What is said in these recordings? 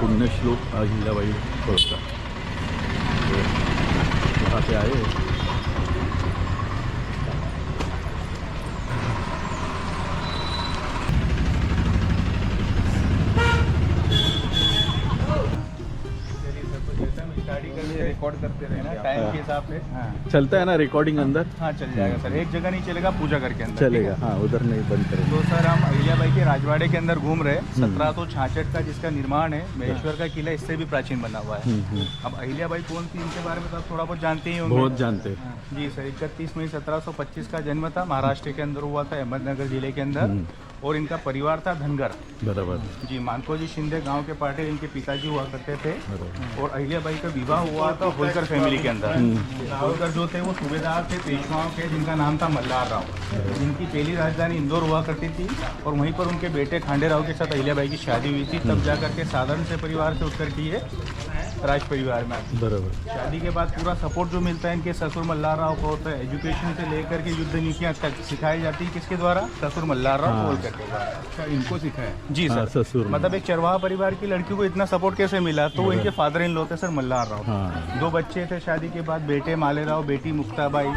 पुण्यश्लोक अहिल्याबाई होळकर वहाँ पे आए। रिकॉर्ड करते रहे ना टाइम के हिसाब से। हाँ चलता है ना रिकॉर्डिंग अंदर? हाँ चल जाएगा सर, एक जगह नहीं चलेगा, पूजा घर के अंदर चलेगा। हाँ उधर नहीं बंद करेंगे। तो सर हम अहिल्याबाई के राजवाड़े के अंदर घूम रहे हैं। 1766 का जिसका निर्माण है, महेश्वर का किला इससे भी प्राचीन बना हुआ है। अब अहिल्याबाई कौन थी इनके बारे में तो आप थोड़ा बहुत जानते ही होंगे। बहुत जानते हैं जी सर। 31 मई 1725 का जन्म था, महाराष्ट्र के अंदर हुआ था, अहमदनगर जिले के अंदर। और इनका परिवार था धनगर। बराबर जी। मानकोजी शिंदे गांव के पाटिल इनके पिताजी हुआ करते थे। और अहिल्याबाई का विवाह हुआ था होलकर फैमिली के अंदर। होलकर जो थे वो सूबेदार थे पेशवाओं के, जिनका नाम था मल्हार राव। जिनकी पहली राजधानी इंदौर हुआ करती थी और वहीं पर उनके बेटे खांडे राव के साथ अहिल्याबाई की शादी हुई थी। तब जाकर के साधारण से परिवार से उत्तर की ये राज परिवार में आती। बराबर। शादी के बाद पूरा सपोर्ट जो मिलता है इनके ससुर मल्हार राव को होता है। एजुकेशन से लेकर के युद्ध नीतियाँ तक सिखाई जाती है किसके द्वारा? ससुर मल्हार राव होलकर के द्वारा। अच्छा, इनको सिखाया? जी सर। ससुर मतलब एक चरवाहा परिवार की लड़की को इतना सपोर्ट कैसे मिला? तो वो इनके फादर इन लॉ थे सर मल्हार राव। 2 बच्चे थे शादी के बाद, बेटे माले राव, बेटी मुक्ताबाई।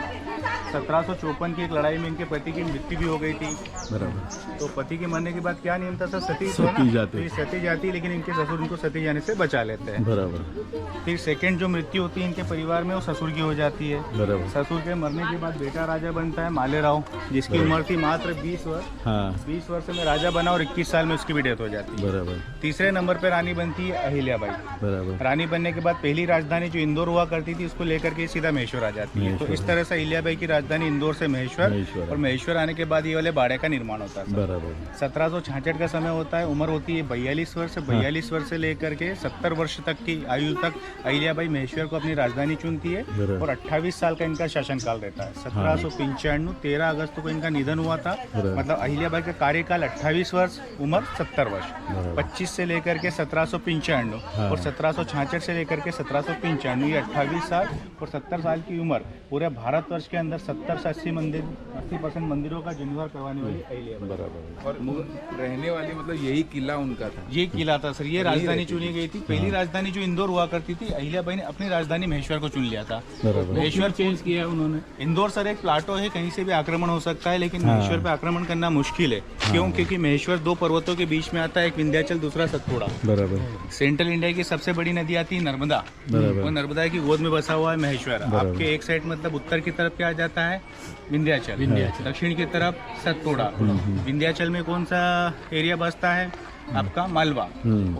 1754 की एक लड़ाई में इनके पति की मृत्यु भी हो गई थी। बराबर। तो पति के मरने के बाद क्या नियम था सर? सती जाती। सती जाती, लेकिन इनके ससुर इनको सती जाने से बचा लेते हैं। बराबर। फिर सेकंड जो मृत्यु होती है इनके परिवार में वो ससुर की हो जाती है। बराबर। ससुर के मरने के बाद बेटा राजा बनता है माले राव, जिसकी उम्र थी मात्र 20 वर्ष। हाँ 20 वर्ष में राजा बना और 21 साल में उसकी भी डेथ हो जाती है। बराबर। तीसरे नंबर पर रानी बनती है अहिल्याबाई। बराबर। रानी बनने के बाद पहली राजधानी जो इंदौर हुआ करती थी उसको लेकर के सीधा महेश्वर आ जाती है। तो इस तरह से अहिल्याबाई की राजधानी इंदौर से महेश्वर, और महेश्वर आने के बाद ये वाले बाड़े का निर्माण होता है। बराबर। 1766 का समय होता है। उम्र होती है 42 वर्ष। 42 वर्ष से लेकर के 70 वर्ष तक की आयु तक अहिल्याबाई महेश्वर को अपनी राजधानी चुनती है। और 28 साल का इनका शासनकाल रहता है। 1795 13 अगस्त को इनका निधन हुआ था। मतलब अहिल्याबाई का कार्यकाल 28 वर्ष, उम्र 70 वर्ष। 25 से लेकर के 1795 और 1766 से लेकर के 1795, ये 28 साल और 70 साल की उम्र। पूरे भारतवर्ष के अंदर 70 से 80% मंदिरों का जीर्णोद्धार करवाने वाली अहिल्याबाई। बराबर। और रहने वाली मतलब यही किला उनका था? ये किला था सर। ये राजधानी चुनी गई थी। पहली राजधानी जो इंदौर हुआ करती थी, अहिल्याबाई ने अपनी राजधानी महेश्वर को चुन लिया था। महेश्वर चेंज किया उन्होंने। इंदौर सर एक प्लाटो है, कहीं से भी आक्रमण हो सकता है, लेकिन महेश्वर पे आक्रमण करना मुश्किल है। क्यों? क्योंकि महेश्वर 2 पर्वतों के बीच में आता है, एक विंध्याचल, दूसरा सतपुड़ा। बराबर। सेंट्रल इंडिया की सबसे बड़ी नदी आती है नर्मदा। वो नर्मदा की गोद में बसा हुआ है महेश्वर। आपके एक साइड मतलब उत्तर की तरफ क्या जाता है? विंध्याचल। दक्षिण की तरफ सतपुड़ा। विंध्याचल में कौन सा एरिया बसता है? आपका मालवा।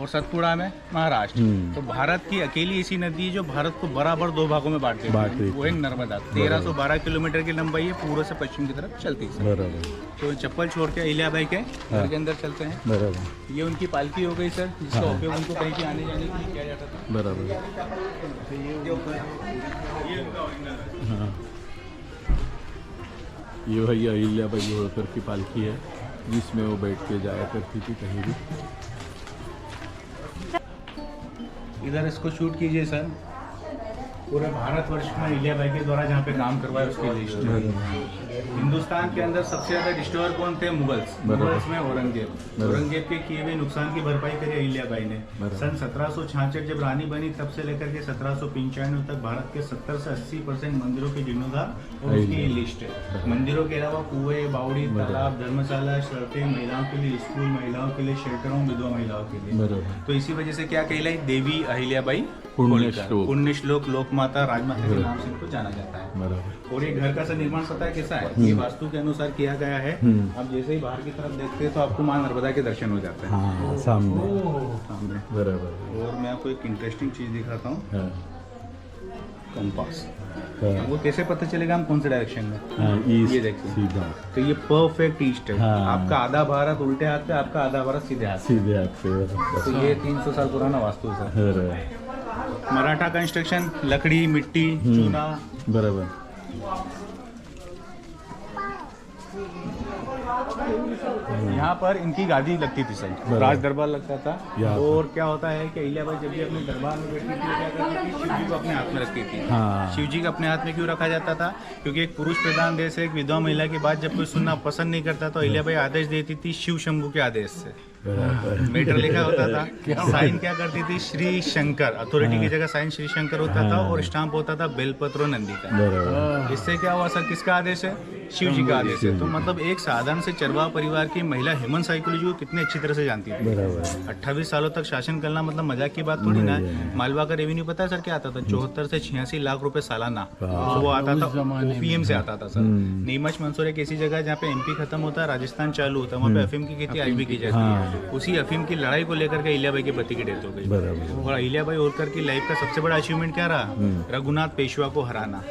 और सतपुड़ा में महाराष्ट्र। तो भारत की अकेली ऐसी नदी जो भारत को बराबर 2 भागों में बांट देती है, वो है नर्मदा। 1312 किलोमीटर की लंबाई है, पूर्व से पश्चिम की तरफ चलती है। बराबर। तो चप्पल छोड़ के अहिल्याबाई के घर के अंदर चलते हैं। बराबर। ये उनकी पालकी हो गई सर, जिसका उपयोग उनको कहीं भी आने जाने के लिए किया जाता था। बराबर। हाँ ये भैया अहिल्याबाई होळकर की पालकी है, जिसमें वो बैठ के जाया करती थी कहीं भी। इधर इसको शूट कीजिए सर। पूरे भारतवर्ष में अहिल्याबाई के द्वारा जहाँ पे काम करवाया उसकी लिस्ट। हिंदुस्तान के अंदर सबसे ज्यादा डिस्ट्रॉयर कौन थे? मुगल्स। मुगल्स में औरंगजेब। औरंगजेब के किए हुए नुकसान की भरपाई करी अहिल्याबाई ने। सन 1766 जब रानी बनी तब से लेकर के 1795 तक भारत के 70 से 80% मंदिरों के जीर्णोद्धार और उसकी लिस्ट है। मंदिरों के अलावा कुएं, बावड़ी, तालाब, धर्मशाला, सड़कें, महिलाओं के लिए स्कूल, महिलाओं के लिए शेल्टरों, विधवा महिलाओं के लिए। तो इसी वजह से क्या कहलाई? देवी अहिल्याबाई पुण्यश्लोक। पुण्यश्लोक, लोकमाता, राजमाता के नाम से इनको जाना जाता है। बराबर। और ये घर का सर निर्माण पता है कैसा है? ये वास्तु के अनुसार किया गया है। आप जैसे ही बाहर की तरफ देखते हैं तो आपको मां नर्मदा के दर्शन हो जाते हैं। हाँ सामने। सामने। बराबर। और मैं आपको एक इंटरेस्टिंग चीज दिखाता हूँ। हाँ। कंपास। हाँ। वो कैसे पता चलेगा हम कौन से डायरेक्शन में? हाँ, ईस्ट ये देखिए सीधा। तो ये परफेक्ट ईस्ट है। हाँ। आपका आधा भारत उल्टे हाथ पे, आपका आधा भारत सीधे हाथ सीधे हाथ से। पे। तो ये 300 साल पुराना वास्तु है। बराबर। मराठा कंस्ट्रक्शन, लकड़ी, मिट्टी, चूना। बराबर। यहाँ पर इनकी गादी लगती थी सर, राज दरबार लगता था। और क्या होता है कि अहिल्याबाई जब भी अपने दरबार में बैठती थी क्या करती थी? शिव जी को अपने हाथ में रखती थी। हाँ। शिव जी को अपने हाथ में क्यों रखा जाता था? क्योंकि एक पुरुष प्रधान देश है, एक विधवा महिला की बात जब कोई सुनना पसंद नहीं करता तो अहिल्याबाई आदेश देती थी शिव शंभू के आदेश से। मीटर लिखा होता था, साइन क्या करती थी श्री शंकर, अथॉरिटी की जगह साइन श्री शंकर होता था और स्टाम्प होता था बेलपत्रो नंदी का। बराबर इससे क्या हुआ सर, किसका आदेश है? शिव जी का आदेश है। तो मतलब एक साधारण से चरवाहा परिवार की महिला हेमंत साइकोलॉजी को कितनी अच्छी तरह से जानती थी। बराबर 28 सालों तक शासन करना मतलब मजाक की बात थोड़ी ना। मालवा का रेवेन्यू पता है सर क्या आता था? 74 से 86 लाख रुपए सालाना। तो वो आता था ओपीएम से आता था सर। नीमच मंसूर एक ऐसी जगह जहाँ पे एमपी खत्म होता है, राजस्थान चालू होता है, वहाँ पे अफीम की खेती आज भी की जाती है। उसी अफीम की लड़ाई को लेकर के अहिल्याबाई के पति की डेथ हो गई। बराबर और अहिल्याबाई होलकर की लाइफ का सबसे बड़ा अचीवमेंट क्या रहा? रघुनाथ पेशवा को हराना।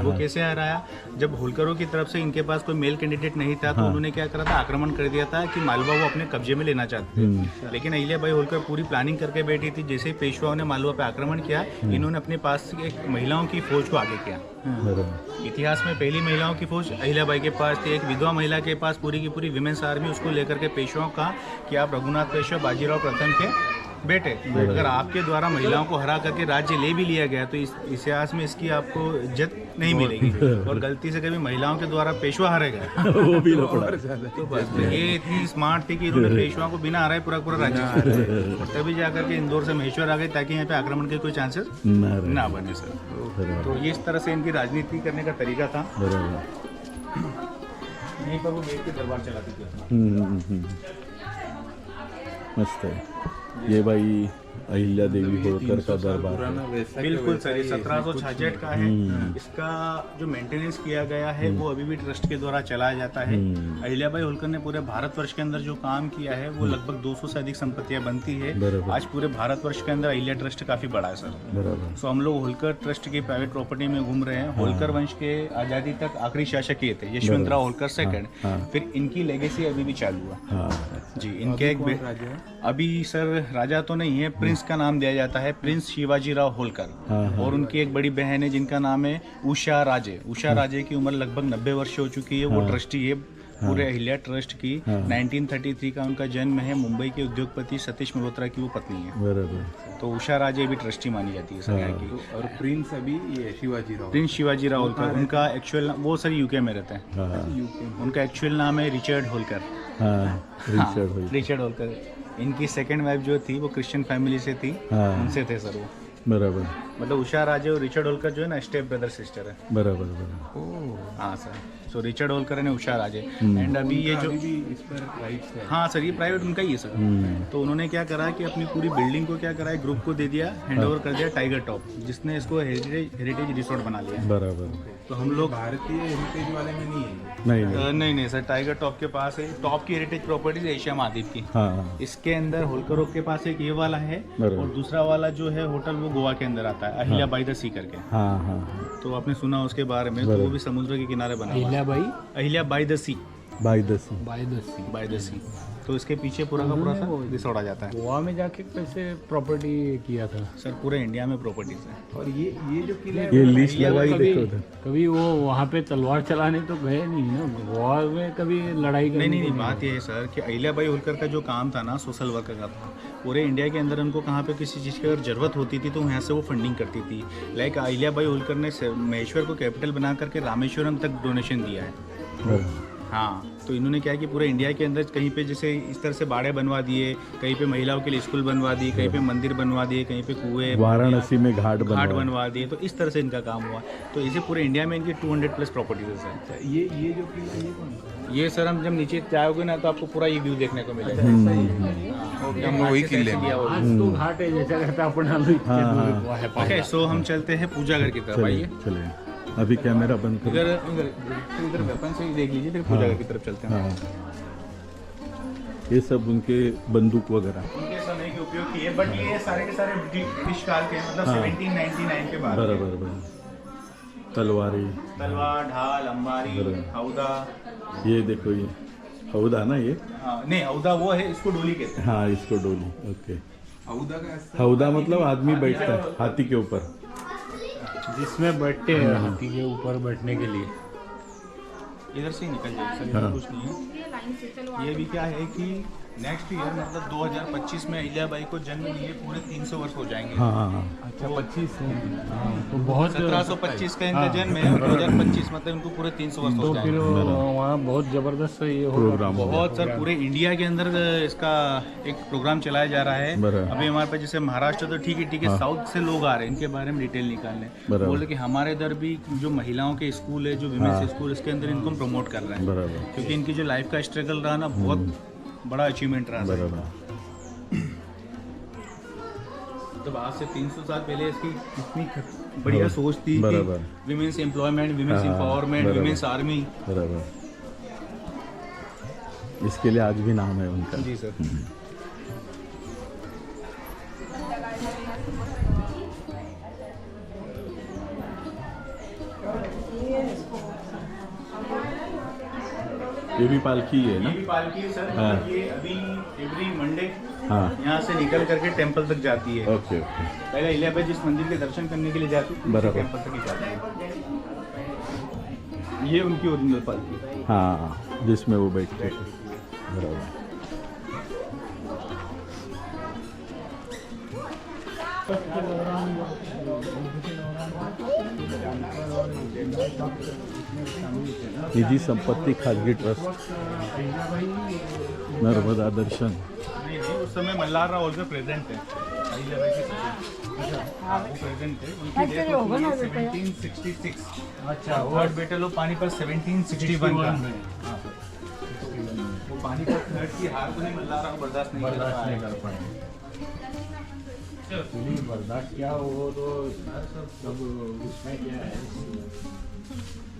वो कैसे हराया? जब होलकरों की तरफ से इनके पास कोई मेल कैंडिडेट नहीं था, तो उन्होंने क्या करा था? आक्रमण कर दिया था कि मालवा वो अपने कब्जे में लेना चाहते थे। लेकिन अहिल्याबाई होलकर पूरी प्लानिंग करके बैठी थी। जैसे ही पेशवाओं ने मालवा पे आक्रमण किया, इन्होंने अपने पास एक महिलाओं की फौज को आगे किया। बराबर इतिहास में पहली महिलाओं की फौज अहिल्याबाई के पास थी। एक विधवा महिला के पास पूरी की पूरी विमेंस आर्मी, उसको लेकर के पेशवाओं का कि आप रघुनाथ पेशवा बाजीराव प्रथम के बेटे, अगर आपके द्वारा महिलाओं को हरा करके राज्य ले भी लिया गया तो इस इतिहास में इसकी आपको इज्जत नहीं मिलेगी। और गलती से कभी महिलाओं के द्वारा पेशवा हारे गए वो भी लफड़ा तो बस ये इतनी स्मार्ट थी कि इन्होंने पेशवा को बिना हराए पूरा पूरा राज्य, और तभी जाकर के इंदौर से महेश्वर आ गए ताकि यहाँ पे आक्रमण के कोई चांसेस ना बने सर। तो ये इस तरह से इनकी राजनीति करने का तरीका था। बराबर यहीं पर वो बैठ के दरबार चलाती थी। मस्त है ये भाई अहिल्या देवी होलकर का दरबार है। बिल्कुल सर, 1766 का है। इसका जो मेंटेनेंस किया गया है वो अभी भी ट्रस्ट के द्वारा चलाया जाता है। अहिल्याबाई होलकर ने पूरे भारतवर्ष के अंदर जो काम किया है वो लगभग 200 से अधिक संपत्तियां बनती है। आज पूरे भारतवर्ष के अंदर अहिल्या ट्रस्ट काफी बड़ा है सर। बराबर सो हम लोग होलकर ट्रस्ट की प्राइवेट प्रॉपर्टी में घूम रहे हैं। होलकर वंश के आजादी तक आखिरी शासक ये थे, यशवंतराव होलकर सेकंड। फिर इनकी लेगेसी अभी भी चालू है। हाँ जी, इनके एक अभी सर राजा तो नहीं है, प्रिंस का नाम दिया जाता है, प्रिंस शिवाजीराव होलकर। और उनकी एक बड़ी बहन है जिनका नाम है उषा राजे। उषा राजे की उम्र लगभग 90 वर्ष हो चुकी है। वो ट्रस्टी है पूरे अहिल्या ट्रस्ट की। 1933 का उनका जन्म है। मुंबई के उद्योगपति सतीश मल्होत्रा की वो पत्नी है। बराबर तो उषा राजे भी ट्रस्टी मानी जाती है सर यहाँ की। और प्रिंस अभी ये शिवाजीराव, प्रिंस शिवाजीराव होलकर उनका एक्चुअल वो सर यूके में रहते हैं। उनका एक्चुअल नाम है रिचर्ड होलकर। रिचर्ड होलकर। इनकी सेकंड वाइफ जो थी वो क्रिश्चियन फैमिली से थी, उनसे थे सर वो। बराबर मतलब उषा राजे और रिचर्ड होलकर जो है ना स्टेप ब्रदर सिस्टर है। बराबर बराबर हाँ सर। सो रिचर्ड होलकर है उषा राजे। एंड अभी ये जो इस पर राइट्स है। हाँ सर, ये प्राइवेट उनका ही है सर। तो उन्होंने क्या करा कि अपनी पूरी बिल्डिंग को क्या करा है, ग्रुप को दे दिया, हैंड ओवर कर दिया टाइगर टॉप, जिसने इसको हेरिटेज रिसोर्ट बना लिया। बराबर तो हम लोग भारतीय हेरिटेज वाले में नहीं है। नहीं नहीं सर, टाइगर टॉप के पास है। टॉप की हेरिटेज प्रॉपर्टीज एशिया महाद्वीप की। हाँ इसके अंदर होलकरों के पास एक ये वाला है और दूसरा वाला जो है होटल वो गोवा के अंदर आता है, अहिल्या बाई द सी करके। हाँ तो आपने सुना उसके बारे में, तो वो भी समुद्र के किनारे बना हुआ है। Ahilya Bai the sea. By the sea. तो इसके पीछे पूरा का पूरा सा रिसोर्ट आ जाता है। गोवा में जाके कैसे प्रॉपर्टी किया था सर पूरे इंडिया में प्रॉपर्टीज है। और ये जो किला है ये लिस्ट लगाई देखो तो। कभी वो वहाँ पे तलवार चलाने तो गए नहीं ना, गोवा में कभी लड़ाई करने नहीं, बात ये है सर कि अहिल्याबाई होलकर का जो काम था ना, सोशल वर्कर का था। पूरे इंडिया के अंदर उनको कहाँ पे किसी चीज़ की अगर जरूरत होती थी तो यहाँ से वो फंडिंग करती थी। लाइक अहिल्याबाई होलकर ने महेश्वर को कैपिटल बना करके रामेश्वरम तक डोनेशन दिया है। हाँ, तो इन्होंने क्या कि पूरे इंडिया के अंदर कहीं पे जैसे इस तरह से बाड़े बनवा दिए, कहीं पे महिलाओं के लिए स्कूल बनवा दिए, कहीं पे मंदिर बनवा दिए, कहीं पे कुएं, वाराणसी में घाट बनवा दिए। तो इस तरह से इनका काम हुआ। तो इसे पूरे इंडिया में इनकी 200+ प्रॉपर्टीज है। ये जो किला ये कौन सा? ये सर हम जब नीचे जाओगे ना तो आपको पूरा ये व्यू देखने को मिलेगा। हम वही किले आज तो घाट है जैसा कहता अपन। ओके, सो हम चलते हैं पूजा घर की तरफ। आइए चलिए, अभी कैमरा बंद करो। इधर वेपन से ही देख लीजिए, फिर पूजा घर की तरफ चलते हैं। ये सब उनके बंदूक वगैरह उनके समय के उपयोग किए, बट ये सारे के सारे ब्रिटिश काल के, मतलब 1799 के बाद। बराबर तलवारी, तलवार, ढाल, अंबारी, हौदा। ये देखो, ये हौदा ना, ये नहीं हौदा वो है, इसको डोली कहते हैं। हाँ, इसको डोली। ओके, हौदा का हौदा मतलब आदमी बैठता है हाथी के ऊपर, जिसमें बैठते हैं हाथी के ऊपर बैठने के लिए। इधर से ही निकल जाए सर, कुछ नहीं है। ये भी क्या है कि नेक्स्ट ईयर मतलब 2025 में अहिल्याबाई को जन्म लिए पूरे 300 वर्ष हो जाएंगे। हाँ अच्छा 25 तो बहुत 1725 का इनका जन्म है, 2025 मतलब इनको पूरे 300 वर्ष तो हो फिर जाएंगे। वहाँ बहुत जबरदस्त ये होगा प्रोग्राम बहुत सर पूरे इंडिया के अंदर इसका एक प्रोग्राम चलाया जा रहा है। बराबर। अभी हमारे पास जैसे महाराष्ट्र तो ठीक है, साउथ से लोग आ रहे हैं, इनके बारे में डिटेल निकालने बराबर। बोले कि हमारे इधर भी जो महिलाओं के स्कूल है, जो विमेंस स्कूल, इसके अंदर इनको हम प्रमोट कर रहे हैं, बराबर क्योंकि इनकी जो लाइफ का स्ट्रगल रहा ना बहुत बड़ा अचीवमेंट रहा सर। बराबर। तो आज से 300 साल पहले इसकी इतनी बढ़िया सोच थी बराबर। विमेंस एम्प्लॉयमेंट, विमेंस एम्पावरमेंट, बराबर। Women's army. बराबर, इसके लिए आज भी नाम है उनका। जी सर। ये भी पालकी है ना? ये भी पालकी है सर। हाँ। ये अभी एवरी मंडे हाँ यहाँ से निकल करके टेंपल तक जाती है। Okay okay. पहले अहिल्याबाई जिस मंदिर के दर्शन करने के लिए जाती थी, बराबर। टेंपल तक ही जाती है। ये उनकी ओरिजिनल पालकी है। हाँ जिसमें वो बैठते थे। बराबर। निजी संपत्ति खाजगी ट्रस्ट, नर्मदा दर्शन। नहीं उस समय मल्हार राव ऑल्सो प्रेजेंट है। अहिल्याबाई के ससुर। वो प्रेजेंट है। उनकी डेथ होती है 1766। अच्छा, थर्ड बैटल ऑफ पानीपत 1761 का। हाँ, वो पानीपत थर्ड की हार को नहीं मल्हार राव बर्दाश्त नहीं कर पाए। बर्दाश्त क्या हो तो सब उसमें क्या है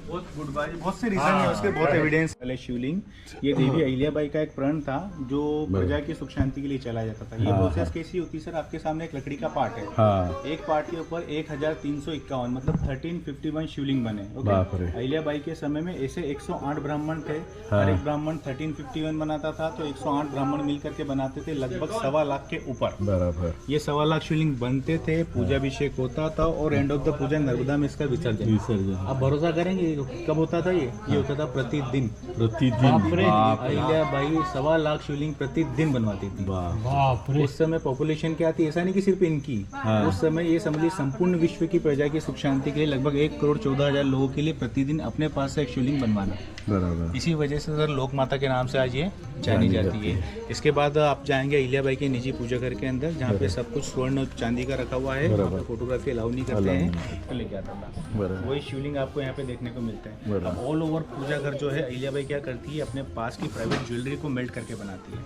बहुत गुडबाजी, बहुत से रीजन है उसके, बहुत एविडेंस। पहले शिवलिंग ये देवी अहिल्याबाई का एक प्रण था जो प्रजा की सुख शांति के लिए चला जाता था। ये प्रोसेस कैसी होती है सर? आपके सामने एक लकड़ी का पार्ट है। हाँ एक पार्ट के ऊपर 1351 मतलब 1351 शिवलिंग बने। बाप रे। अहिल्याबाई के समय में ऐसे 108 ब्राह्मण थे। हर एक ब्राह्मण 1351 बनाता था, तो 108 ब्राह्मण मिलकर के बनाते थे, लगभग 1.25 लाख के ऊपर। बराबर। ये 1.25 लाख शिवलिंग बनते थे, पूजा अभिषेक होता था और एंड ऑफ द पूजा नर्मदा में इसका विसर्जन। विसर्जन आप भरोसा करेंगे कब होता था? ये होता था प्रतिदिन। प्रतिदिन। अहिल्याबाई 1.25 लाख शिवलिंग प्रतिदिन बनवाती थी। बाप रे। उस समय पॉपुलेशन क्या थी? ऐसा नहीं कि सिर्फ इनकी। उस समय ये समझिए संपूर्ण विश्व की प्रजा की सुख शांति के लिए लगभग 1,14,000 लोगों के लिए प्रतिदिन अपने पास से एक शिवलिंग बनवाना। बराबर। इसी वजह से सर लोक माता के नाम से आज ये जानी जाती है। इसके बाद आप जाएंगे अहिल्याबाई की निजी पूजा घर के अंदर, जहाँ पे सब कुछ स्वर्ण और चांदी का रखा हुआ है। फोटोग्राफी अलाउ नहीं करते हैं, तो लेके आता था। बराबर। वही शिवलिंग आपको यहाँ पे देखने को मिलता है। बराबर। अब ऑल ओवर पूजा घर जो है अहिल्याबाई क्या करती है, अपने पास की प्राइवेट ज्वेलरी को मेल्ट करके बनाती है।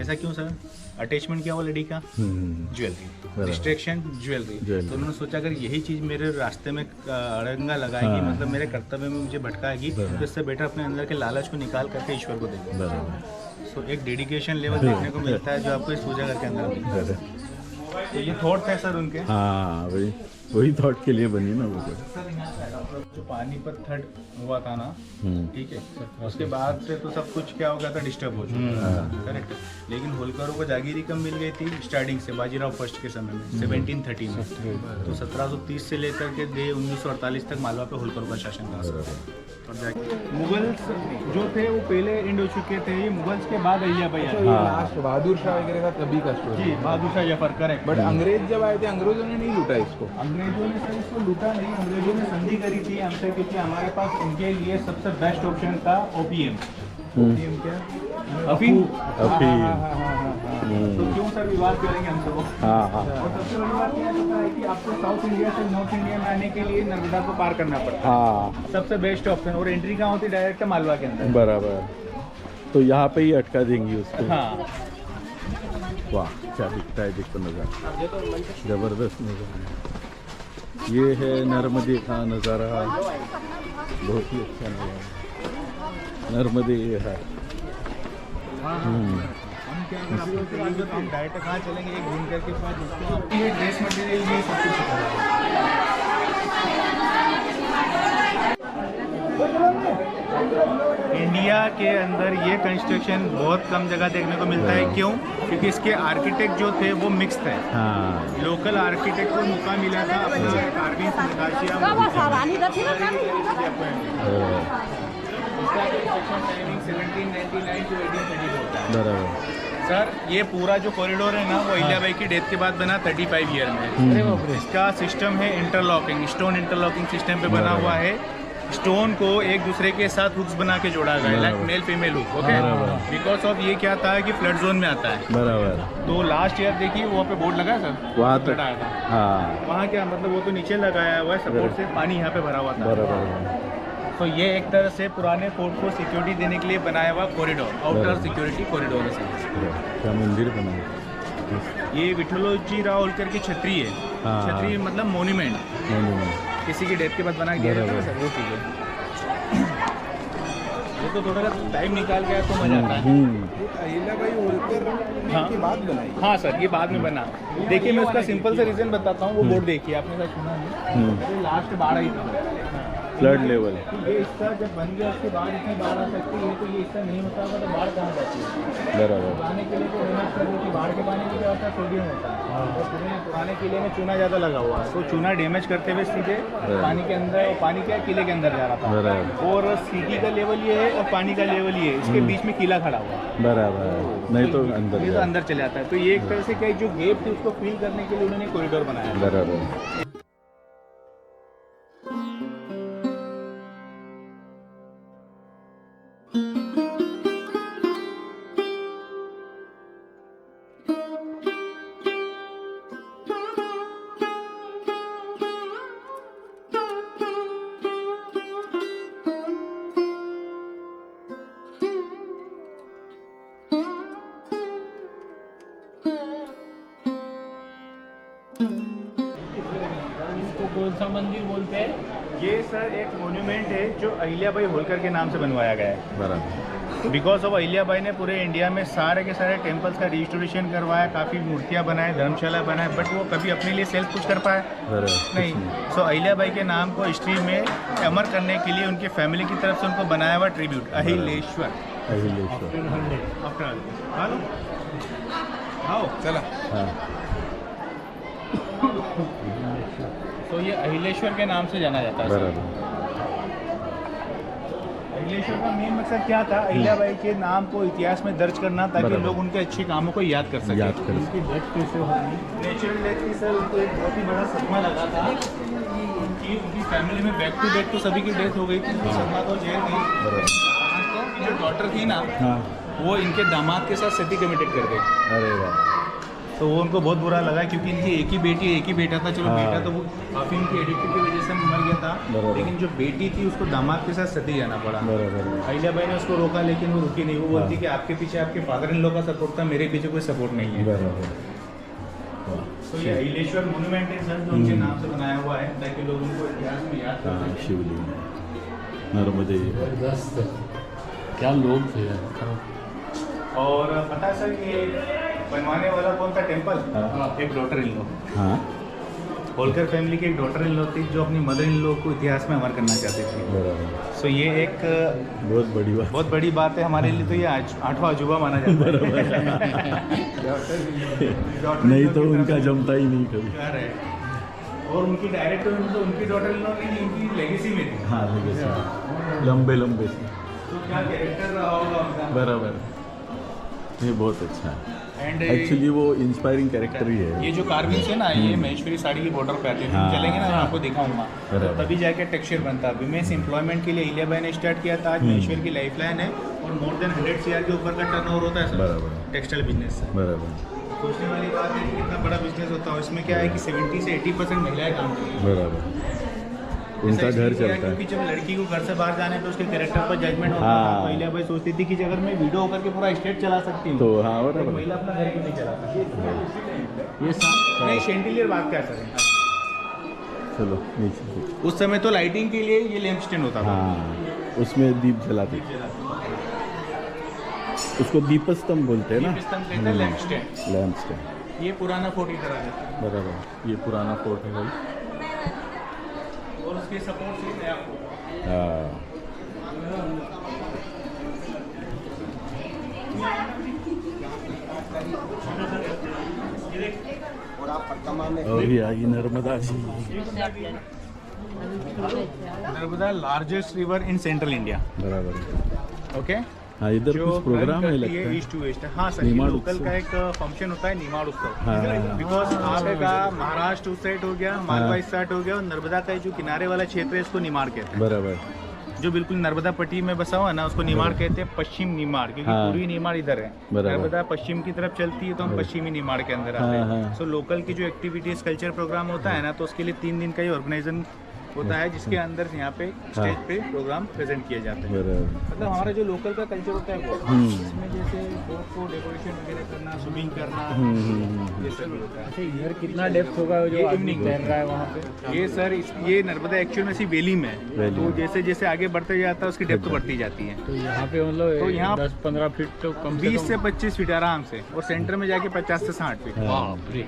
ऐसा क्यों सर? अटैचमेंट क्या हुआ लेडी का? ज्वेलरी। Distraction jewellery. तो उन्होंने सोचा अगर यही चीज़ मेरे रास्ते में अड़ंगा लगाएगी, मतलब मेरे कर्तव्य में मुझे भटकाएगी, तो इससे बेटर अपने अंदर के लालच को निकाल करके ईश्वर को देंगे। सो एक डेडिकेशन लेवल देखने को मिलता है जो आपको इस पूजा घर के अंदर मिलता है। तो ये थॉट है सर उनके। हाँ वही थॉट के लिए बनी ना वो। सर यहाँ जो पानीपत थर्ड हुआ था ना, ठीक है, उसके बाद से तो सब कुछ क्या हो गया था, डिस्टर्ब हो चुका था, करेक्ट। लेकिन होलकरों को जागीरी कम मिल गई थी स्टार्टिंग से, बाजीराव फर्स्ट के समय में 1730 में। तो 1730 से लेकर के 1948 तक मालवा पे होलकरों का शासन था। और मुगल्स जो थे वो पहले एंड हो चुके थे, ये मुगल्स के बाद अहिल्याबाई आई। लास्ट बहादुर शाह वगैरह का तभी का स्टोरी। जी, बहादुर शाह जफर, करेक्ट। बट अंग्रेज जब आए थे अंग्रेजों ने नहीं लूटा इसको। अंग्रेजों ने सर इसको लूटा नहीं, अंग्रेजों ने संधि करी थी हमसे, क्योंकि हमारे पास उनके लिए सबसे बेस्ट ऑप्शन था ओपीएम। ओपीएम क्या? अफीम। तो क्यों सर विवाद करेंगे हम सब? और सबसे बड़ी बात यह होता है कि आपको साउथ इंडिया से नॉर्थ इंडिया में आने के लिए नर्मदा को पार करना पड़ता है। सबसे बेस्ट ऑप्शन। और एंट्री कहाँ होती? डायरेक्ट मालवा के अंदर। बराबर। तो यहाँ पे ही अटका देंगी उसको। हाँ। वाह क्या दिखता है, देखो नज़ारा, जबरदस्त नज़ारा। ये है नर्मदे का नज़ारा, बहुत ही अच्छा नज़ारा। नर्मदे ये है। हम डायरेक्ट कहाँ चलेंगे? एक घूम करके बाद उसको ये ड्रेस मटेरियल ये सब कुछ इंडिया के अंदर ये कंस्ट्रक्शन बहुत कम जगह देखने को मिलता है। क्यों? क्योंकि इसके आर्किटेक्ट जो थे वो मिक्स थे। लोकल आर्किटेक्ट को मौका मिला था अपना इसका कंस्ट्रक्शन टाइमिंग 1799 टू 1834 होता है। बराबर। सर ये पूरा जो कॉरिडोर है ना वो अहिल्याबाई की डेथ के बाद बना 35 ईयर में। अरे बाप रे। इसका सिस्टम है इंटरलॉकिंग, स्टोन इंटरलॉकिंग सिस्टम पे बना हुआ है। स्टोन को एक दूसरे के साथ हुक्स बना के जोड़ा गया है, like male female hook. Okay, बराबर। बिकॉज ऑफ ये क्या था कि फ्लड जोन में आता है। बराबर। तो लास्ट ईयर देखिए वहाँ पे बोर्ड लगा है सर, वहाँ फ्लड तक आया था। हाँ वहाँ क्या मतलब, वो तो नीचे लगाया हुआ है सपोर्ट से, पानी यहाँ पे भरा हुआ था। बराबर। तो ये एक तरह से पुराने फोर्ट को सिक्योरिटी देने के लिए बनाया हुआ कॉरिडोर, आउटर बराबर। सिक्योरिटी कॉरिडोर है सर। क्या मंदिर बना है? ये विठलोजी राव होलकर की छतरी है। हाँ। छतरी मतलब मोन्यूमेंट, मोन्यूमेंट। किसी की डेथ के बाद बना दिया जाता है सर, वो चीज़ है। ये तो थोड़ा टाइम निकाल के आया तो मजा आता है। अहिल्याबाई होलकर हाँ। की बात बनाई। हाँ सर, ये बाद में बना। देखिए मैं उसका सिंपल सा रीज़न बताता हूँ, वो बोर्ड देखिए, आपने शायद सुना नहीं। लास्ट बाढ़ आई थी, फ्लड लेवल। तो ये हिस्सा जब बन गया उसके बाद इतनी बाढ़ आ सकती है, तो ये हिस्सा नहीं होता होगा तो बाढ़ कहाँ जाती है। बराबर। पुराने किले को डेमेज कर दी, बाढ़ के पानी में क्या होता है, सोडियम होता है। और पुराने किले में चूना ज़्यादा लगा हुआ है, तो चूना डैमेज करते हुए सीधे पानी के अंदर, और पानी क्या किले के अंदर जा रहा था। बराबर। और सिटी का लेवल ये है और पानी का लेवल ये है, इसके बीच में किला खड़ा हुआ है। बराबर, नहीं तो अंदर ये तो जाए। अंदर चले जाता है। तो ये एक तरह से क्या है, जो गैप थी उसको फिल करने के लिए उन्होंने कॉरिडोर बनाया है। बराबर। इसको कौन सा मंदिर बोलते हैं? ये सर एक मोन्यूमेंट है जो अहिल्याबाई होलकर के नाम से बनवाया गया है। बराबर। बिकॉज ऑफ अहिल्याबाई ने पूरे इंडिया में सारे के सारे टेम्पल्स का रिस्टोरेशन करवाया, काफ़ी मूर्तियाँ बनाए, धर्मशाला बनाए, बट वो कभी अपने लिए सेल्फ कुछ कर पाए बराबर। नहीं। सो अहिल्याबाई के नाम को हिस्ट्री में अमर करने के लिए उनकी फैमिली की तरफ से उनको बनाया हुआ tribute Ahileshwar. Ahileshwar. After hello आओ चला। हाँ। तो ये अहिलेश्वर के नाम से जाना जाता है सर। बराबर। अहिलेश्वर का मेन मकसद क्या था, अहिल्याबाई के नाम को इतिहास में दर्ज करना, ताकि बराबर। लोग उनके अच्छे कामों को याद कर सकें। याद कर उनकी डेथ कैसे होगी, नेचुरल डेथ की सर उनको एक बहुत ही बड़ा सदमा लगा था कि उनकी फैमिली में बैक टू बैक तो सभी की डेथ हो गई थी, उनकी सदमा तो जेल थी। बराबर। इनकी जो डॉटर थी ना, हाँ। वो इनके दामाद के साथ सती कमिटेड कर गई। अरे वाह। तो वो उनको बहुत बुरा लगा, क्योंकि इनकी एक ही बेटी एक ही बेटा था। चलो हाँ। बेटा तो वो काफ़ी उनकी एडिक्टिव की वजह से मर गया था, बराबर। लेकिन जो बेटी थी उसको दामाद के साथ सती जाना पड़ा। बराबर। अहिल्याबाई ने उसको रोका, लेकिन वो रुकी नहीं। वो बोलती हाँ। कि आपके पीछे आपके फादर इन लॉ का सपोर्ट था, मेरे पीछे कोई सपोर्ट नहीं है। बराबर। तो ये अहिलेश्वर मोन्यूमेंट है सर, जो उनके नाम से बनाया हुआ है, ताकि लोग उनको इतिहास में याद कर हाँ, सकें। शिवलिंग नर्मदे। जबरदस्त। क्या लोग थे यार। और पता है सर ये बनवाने वाला कौन था टेम्पल? हाँ। एक डॉटर इन लॉ, हाँ। होलकर फैमिली की एक डॉटर इन लॉ थी, जो अपनी मदर इन लॉ को इतिहास में अमर करना चाहती थी। बराबर। सो ये एक बहुत बड़ी बात। बहुत बड़ी बात है हमारे लिए। तो ये 8वां अजूबा माना जाता है। नहीं तो उनका जमता ही नहीं कभी। प्यार है। और उनकी डायरेक्ट तो उनकी डॉटर इन लॉ नहीं, उनकी लेगेसी में थी। हाँ, लेगेसी। लंबे लंबे से। तो क्या कैरेक्टर रहा होगा उनका। बराबर। ये बहुत अच्छा है। एंड एक्चुअली वो इंस्पायरिंग कैरेक्टर ही है। ये जो कार्विंग्स है ना, ये महेश्वरी साड़ी की बॉर्डर पे आती है। हाँ। चलेंगे ना, मैं आपको दिखाऊंगा, तो बराबर। तभी जाके टेक्सचर बनता है। विमेंस एम्प्लॉयमेंट के लिए अहिल्याबाई ने स्टार्ट किया था। आज महेश्वर की लाइफ लाइन है, और मोर देन 100 CR के ऊपर का टर्नओवर होता है सर, बराबर। टेक्सटाइल बिजनेस से। बराबर। सोचने वाली बात है कि इतना बड़ा बिजनेस होता है, इसमें क्या है कि 70 से 80% महिलाएं काम करती हैं। बराबर। उनका ऐसा घर इसलिए है चलता है। क्योंकि जब लड़की को घर से बाहर जाने पे उसके कैरेक्टर पर जजमेंट होता था, हाँ। तो अहिल्याबाई सोचती थी कि अगर मैं वीडियो होकर के पूरा स्टेट चला सकती हूँ, तो हाँ, तो बराबर। महिला अपना घर क्यों नहीं चला सकती। ये नहीं, शैंडिलियर बात क्या सर, चलो नीचे। उस समय तो लाइटिंग के लिए ये लैंप स्टैंड होता था। हाँ, उसमें दीप जलाते थे। उसको दीपस्तंभ बोलते हैं ना। दीपस्तंभ कहते हैं, लैंप स्टैंड। Lamp stand. ये पुराना फोर्ट की तरह है, बराबर। ये पुराना फोर्ट है भाई। और उसके सपोर्ट से नया फोर्ट। हाँ। और ये आई Narmada ji. Narmada largest river in central India. बराबर है। ओके, हाँ, इधर जो कुछ प्रोग्राम है लगता है। East to west. हाँ सर, ये निमाड़ लोकल उत्सव। का एक फंक्शन होता है निमाड़ उत्सव। हाँ। बिकॉज आपका महाराष्ट्र उस साइड हो गया, मालवा इस साइड हो गया, और नर्मदा का जो किनारे वाला क्षेत्र है इसको निमाड़ कहते हैं। बराबर। जो बिल्कुल नर्मदा पट्टी में बसा हुआ है ना, उसको निमाड़ कहते हैं, पश्चिम निमाड़, क्योंकि हाँ। पूर्वी निमाड़ इधर है। बराबर। नर्मदा पश्चिम की तरफ चलती है तो हम पश्चिमी निमाड़ के अंदर आते हाँ, हैं। हाँ। सो लोकल की जो एक्टिविटीज कल्चर प्रोग्राम होता है ना, तो उसके लिए 3 दिन का ही ऑर्गेनाइजेशन होता है, जिसके अंदर यहाँ पे स्टेज पे प्रोग्राम प्रेजेंट किए जाते हैं। बराबर। मतलब हमारा जो लोकल का कल्चर होता है वो, इसमें जैसे बोट को डेकोरेशन वगैरह करना, स्विमिंग करना, ये सब होता है। अच्छा, इधर कितना डेप्थ होगा जो ये आदमी evening तैर रहा है वहाँ पे? ये सर ये नर्मदा एक्चुअल में सी वैली में है, वैली तो में। जैसे जैसे आगे बढ़ते जाता है उसकी डेप्थ बढ़ती जाती है। तो यहाँ पे मतलब तो यहाँ 10-15 फीट तो कम 20 से 25 फीट आराम से, और सेंटर में जाके 50 से 60 फीट। बाप रे।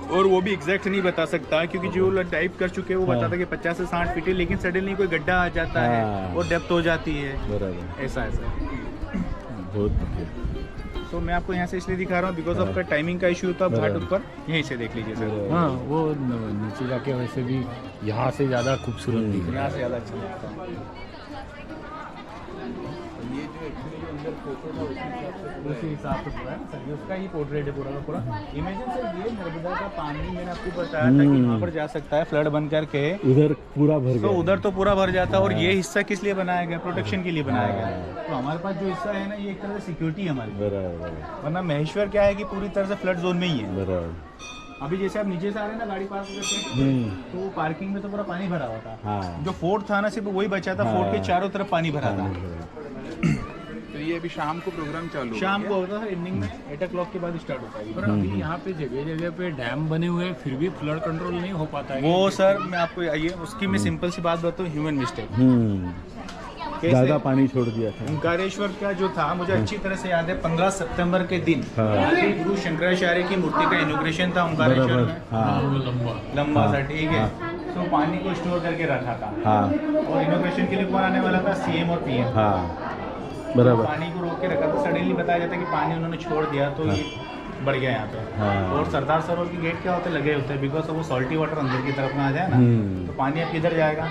और वो भी एग्जैक्ट नहीं बता सकता, क्योंकि जो लोग टाइप कर चुके हैं वो बताता है कि 50 से 60 फीट है, लेकिन सडनली कोई गड्ढा आ जाता हाँ। है और डेप्थ हो जाती है। बराबर। ऐसा बहुत बढ़िया। तो मैं आपको यहाँ से इसलिए दिखा रहा हूँ बिकॉज ऑफ टाइमिंग का इशू, तो आप घाट ऊपर यहीं से देख लीजिए सर। हाँ, वो नीचे जाके वैसे भी यहाँ से ज़्यादा खूबसूरत दिख रहा यहाँ से ज़्यादा अच्छा लगता है। ये जो एक्चुअली जो अंदर फोटो था उसी हिसाब से पूरा है सर, ये उसका ही पोर्ट्रेट है पूरा का पूरा। इमेजिन सर, ये नर्मदा का पानी मैंने आपको बताया था कि वहाँ पर जा सकता है फ्लड बन करके, उधर पूरा भर तो गया। उधर तो पूरा भर जाता है। और ये हिस्सा किस लिए बनाया गया? प्रोटेक्शन के लिए बनाया गया। तो हमारे पास जो हिस्सा है ना, ये एक तरह से सिक्योरिटी है हमारी। बराबर। वरना महेश्वर क्या है कि पूरी तरह से फ्लड जोन में ही है। बराबर। अभी जैसे आप नीचे से आ रहे हैं ना गाड़ी पार्क करके, तो पार्किंग में तो पूरा पानी भरा हुआ था। हाँ। जो फोर्ट था ना, सिर्फ वही बचा था। फोर्ट के चारों तरफ पानी भरा था। तो ये अभी शाम को प्रोग्राम चालू होगा शाम क्या? को होता है, इवनिंग में 8 o'clock के बाद स्टार्ट होता है। पर अभी यहाँ पे जगह जगह पे डैम बने हुए हैं, फिर भी फ्लड कंट्रोल नहीं हो पाता है। वो सर मैं आपको आइए उसकी मैं सिंपल सी बात बताऊँ, ह्यूमन मिस्टेक। ज्यादा पानी छोड़ दिया था। ओंकारेश्वर का जो था, मुझे अच्छी तरह से याद है, 15 सितंबर के दिन हाँ। आदि गुरु शंकराचार्य की मूर्ति का इनॉग्रेशन था ओंकारेश्वर बराबर। में। हाँ। वो लंबा। लंबा हाँ। सा, ठीक है। तो पानी को स्टोर करके रखा था। हाँ। और इनॉग्रेशन के लिए कौन आने वाला था? सीएम और पीएम। हाँ। बराबर। पानी को रोक के रखा था। सडनली बताया जाता है कि पानी उन्होंने छोड़ दिया, तो ये बढ़ गया यहाँ पे। हाँ। और सरदार सरोवर की गेट क्या होते लगे होते हैं, बिकॉज वो सॉल्टी वाटर अंदर की तरफ में आ जाए ना, तो पानी अब किधर जाएगा?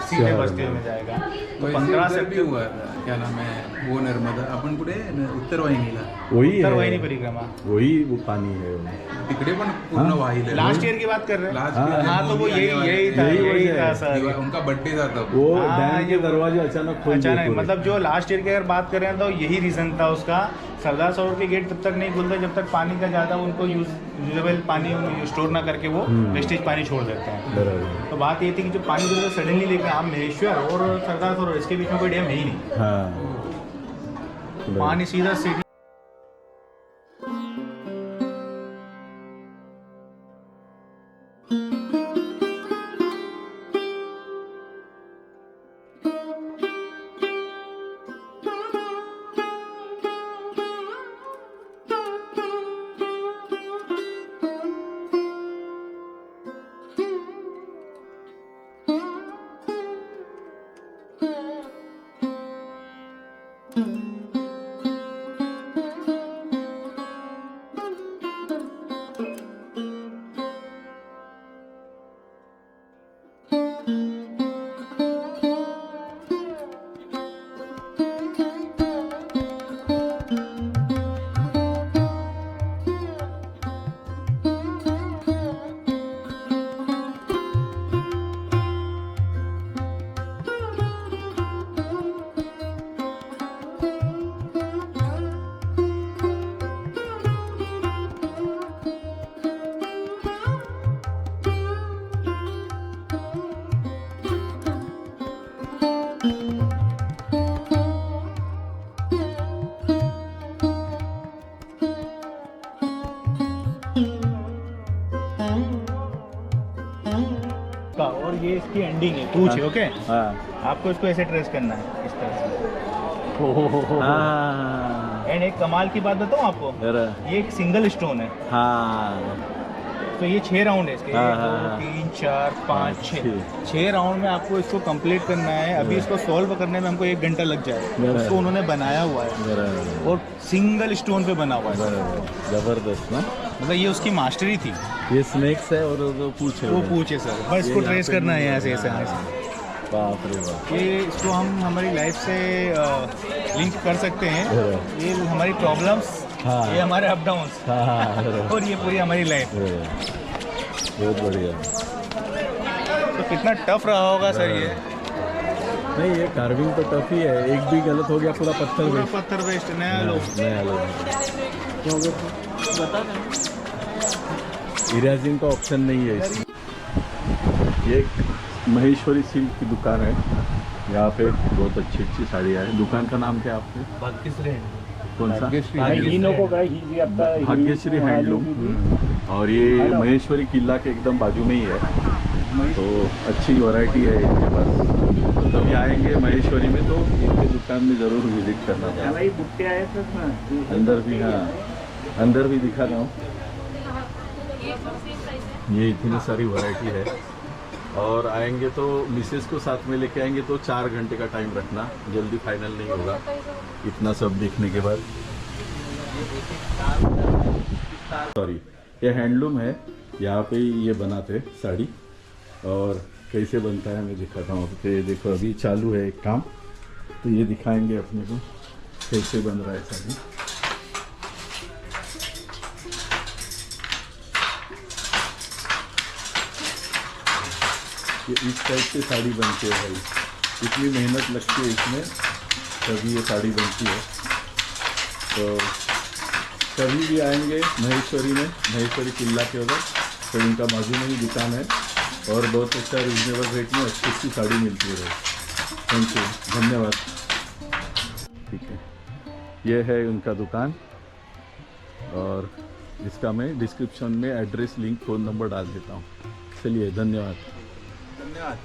सीधे शहर बस्ती में। में जाएगा। तो तो ऐसे 15 उधर भी सितंबर हुआ क्या नाम है वो नर्मदा आपण कुठे उत्तर वाहिनीला वही उत्तर वाहिनी है, परिक्रमा। वही वो पानी है वो। तिकडे पण पूर्ण हाँ? वाहिलं लास्ट ईयर की बात कर रहे हैं? लास्ट हाँ, हाँ, तो वो यही था, यही यही वजह था है। सर। उनका बर्थडे था तब वो हाँ, डैम के ये- दरवाजे अचानक खोल दिए अचानक, पूरे। मतलब जो लास्ट ईयर की अगर बात कर रहे हैं तो यही रीजन था उसका। सरदार सरोवर के गेट तब तक नहीं खुलते जब तक पानी का ज़्यादा उनको यूजेबल पानी स्टोर ना करके वो वेस्टेज पानी छोड़ देते हैं। बराबर। तो बात ये थी कि जो पानी जो सडनली लेकर आप महेश्वर और सरदार सरोवर, इसके बीच में कोई डैम है ही नहीं। हाँ। बराबर। पानी सीधा सिटी का, और ये इसकी एंडिंग है, पूछ है। ओके, हाँ। आपको इसको ऐसे ट्रेस करना है इस तरह से। हाँ। एंड एक कमाल की बात बताऊँ आपको, अरे। ये एक सिंगल स्टोन है। हाँ। तो ये 6 राउंड है इसके, हाँ, 1 हाँ, 2 हाँ। 3 4 5 6 छः। 6 राउंड में आपको इसको कंप्लीट करना है। अभी इसको सॉल्व करने में हमको 1 घंटा लग जाए। बराबर। उसको उन्होंने बनाया हुआ है बराबर। और सिंगल स्टोन पे बना हुआ है। बराबर। जबरदस्त ना। मतलब ये उसकी मास्टरी थी। ये स्नेक्स है और वो पूछ है वो पूछे सर, बस इसको ट्रेस करना है यहाँ से ऐसे आने से। बाप रे बाप। ये इसको हम हमारी लाइफ से लिंक कर सकते हैं। ये हमारी प्रॉब्लम्स, हाँ। ये हमारे अप डाउन्स, हाँ हाँ अरे, और ये पूरी हमारी लाइफ। बहुत बढ़िया। तो कितना टफ रहा होगा सर ये। नहीं ये कार्विंग तो टफ ही है, एक भी गलत हो गया पूरा पत्थर पूरा वेस्ट। पत्थर वेस्ट, नया लो। नया लो। इरेजिंग का ऑप्शन नहीं है इसमें। ये एक महेश्वरी सिल्क की दुकान है, यहाँ पे बहुत अच्छी अच्छी साड़ियाँ हैं। दुकान का नाम क्या है आपके? भाग्यश्री। कौन सा? भाग्यश्री भाग्यश्री हैंडलूम। और ये महेश्वरी किला के एकदम बाजू में ही है, तो अच्छी वैरायटी है इनके पास। तो कभी आएंगे महेश्वरी में तो इनके दुकान में ज़रूर विजिट करना है। भाई बुट्टे आए थे अंदर भी, हाँ अंदर भी दिखा रहा हूँ। ये इतनी सारी वैरायटी है, और आएंगे तो मिसेस को साथ में लेके आएंगे तो 4 घंटे का टाइम रखना, जल्दी फाइनल नहीं होगा इतना सब देखने के बाद। सॉरी, ये हैंडलूम है, यहाँ पे ये बनाते साड़ी, और कैसे बनता है मैं दिखाता हूँ। तो ये देखो अभी चालू है एक काम, तो ये दिखाएंगे अपने को कैसे बन रहा है साड़ी। ये इस टाइप से साड़ी बनती है भाई, इतनी मेहनत लगती है इसमें तभी ये साड़ी बनती है। तो कभी भी आएंगे महेश्वरी में, महेश्वरी किला के उधर, तो इनका बाजू में ही दुकान है, और बहुत अच्छा रिजनेबल रेट में अच्छी अच्छी साड़ी मिलती है। थैंक यू, धन्यवाद। ठीक है, ये है उनका दुकान, और इसका मैं डिस्क्रिप्शन में एड्रेस, लिंक, फ़ोन नंबर डाल देता हूँ। चलिए, धन्यवाद। धन्यवाद।